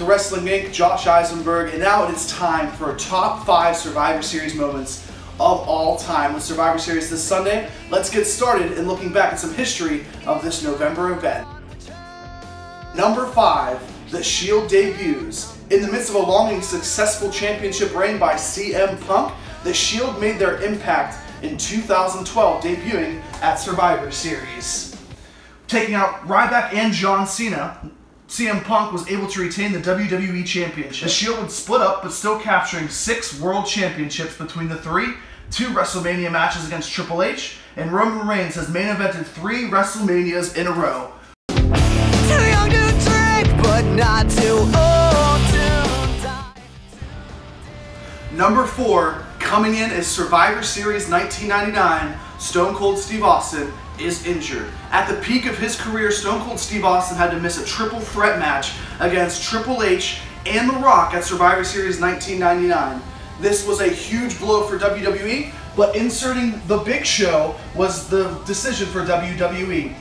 Wrestling Inc., Josh Isenberg, and now it is time for top 5 Survivor Series moments of all time with Survivor Series this Sunday. Let's get started in looking back at some history of this November event. Number 5, The Shield debuts. In the midst of a long and successful championship reign by CM Punk, The Shield made their impact in 2012, debuting at Survivor Series. Taking out Ryback and John Cena, CM Punk was able to retain the WWE Championship. The Shield would split up, but still capturing 6 World Championships between the 3, 2 WrestleMania matches against Triple H, and Roman Reigns has main evented 3 WrestleManias in a row. Too young to drink, but not too old to die. Number 4, coming in as Survivor Series 1999, Stone Cold Steve Austin is injured. At the peak of his career, Stone Cold Steve Austin had to miss a triple threat match against Triple H and The Rock at Survivor Series 1999. This was a huge blow for WWE, but inserting The Big Show was the decision for WWE.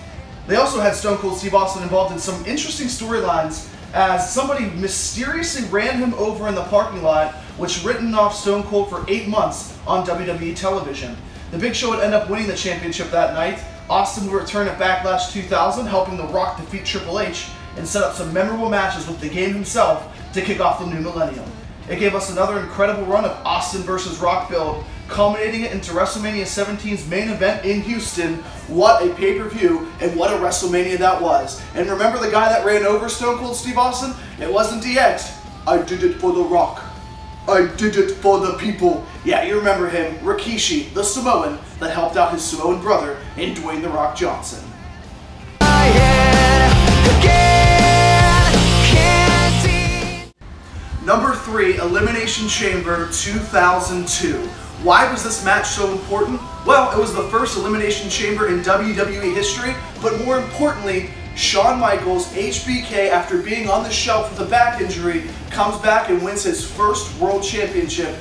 They also had Stone Cold Steve Austin involved in some interesting storylines as somebody mysteriously ran him over in the parking lot, which written off Stone Cold for 8 months on WWE television. The Big Show would end up winning the championship that night. Austin would return at Backlash 2000, helping The Rock defeat Triple H and set up some memorable matches with the game himself to kick off the new millennium. It gave us another incredible run of Austin vs. Rock build, culminating it into WrestleMania 17's main event in Houston. What a pay-per-view and what a WrestleMania that was. And remember the guy that ran over Stone Cold Steve Austin? It wasn't DX. I did it for The Rock. I did it for the people. Yeah, you remember him, Rikishi, the Samoan that helped out his Samoan brother in Dwayne The Rock Johnson. Number 3, Elimination Chamber 2002. Why was this match so important? Well, it was the first Elimination Chamber in WWE history, but more importantly, Shawn Michaels, HBK, after being on the shelf with a back injury, comes back and wins his first World Championship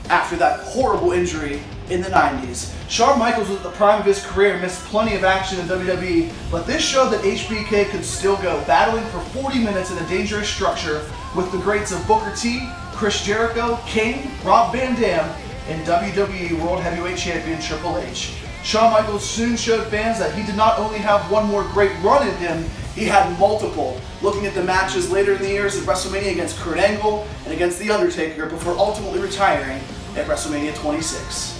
after that horrible injury in the 90s. Shawn Michaels was at the prime of his career, missed plenty of action in WWE, but this showed that HBK could still go, battling for 40 minutes in a dangerous structure with the greats of Booker T, Chris Jericho, Kane, Rob Van Dam, and WWE World Heavyweight Champion Triple H. Shawn Michaels soon showed fans that he did not only have one more great run in him, he had multiple. Looking at the matches later in the years at WrestleMania against Kurt Angle and against The Undertaker before ultimately retiring at WrestleMania 26.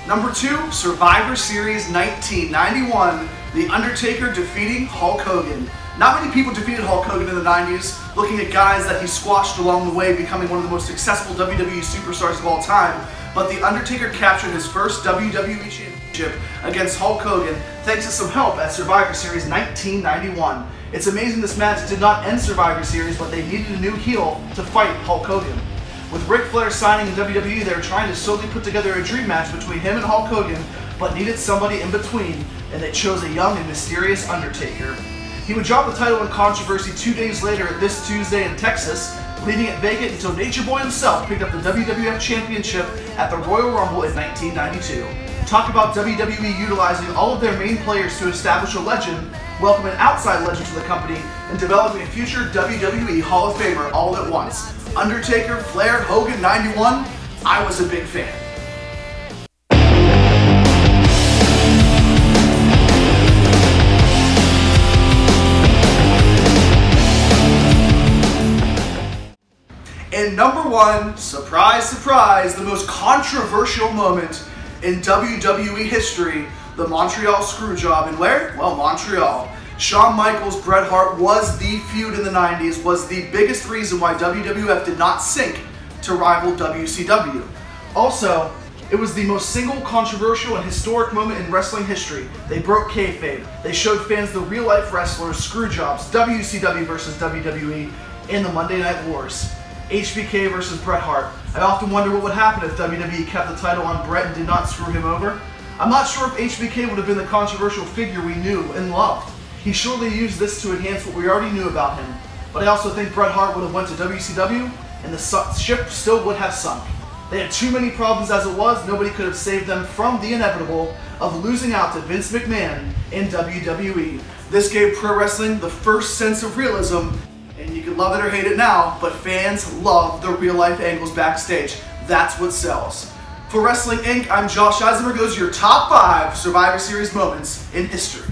Number 2, Survivor Series 1991, The Undertaker defeating Hulk Hogan. Not many people defeated Hulk Hogan in the 90s, looking at guys that he squashed along the way, becoming one of the most successful WWE superstars of all time, but The Undertaker captured his first WWE Championship against Hulk Hogan thanks to some help at Survivor Series 1991. It's amazing this match did not end Survivor Series, but they needed a new heel to fight Hulk Hogan. With Ric Flair signing in WWE, they were trying to slowly put together a dream match between him and Hulk Hogan, but needed somebody in between, and they chose a young and mysterious Undertaker. He would drop the title in controversy 2 days later this Tuesday in Texas, leaving it vacant until Nature Boy himself picked up the WWF Championship at the Royal Rumble in 1992. Talk about WWE utilizing all of their main players to establish a legend, welcome an outside legend to the company, and developing a future WWE Hall of Famer all at once. Undertaker, Flair, Hogan, 91, I was a big fan. And number 1, surprise, surprise, the most controversial moment in WWE history, the Montreal Screwjob. And where? Well, Montreal. Shawn Michaels, Bret Hart was the feud in the 90s, was the biggest reason why WWF did not sink to rival WCW. Also, it was the most single controversial and historic moment in wrestling history. They broke kayfabe. They showed fans the real-life wrestlers, Screwjobs, WCW versus WWE, in the Monday Night Wars. HBK versus Bret Hart. I often wonder what would happen if WWE kept the title on Bret and did not screw him over. I'm not sure if HBK would have been the controversial figure we knew and loved. He surely used this to enhance what we already knew about him. But I also think Bret Hart would have went to WCW and the ship still would have sunk. They had too many problems as it was. Nobody could have saved them from the inevitable of losing out to Vince McMahon in WWE. This gave pro wrestling the first sense of realism, and you can love it or hate it now, but fans love the real life angles backstage. That's what sells. For Wrestling Inc., I'm Josh Isenberg. Those are your top 5 Survivor Series moments in history.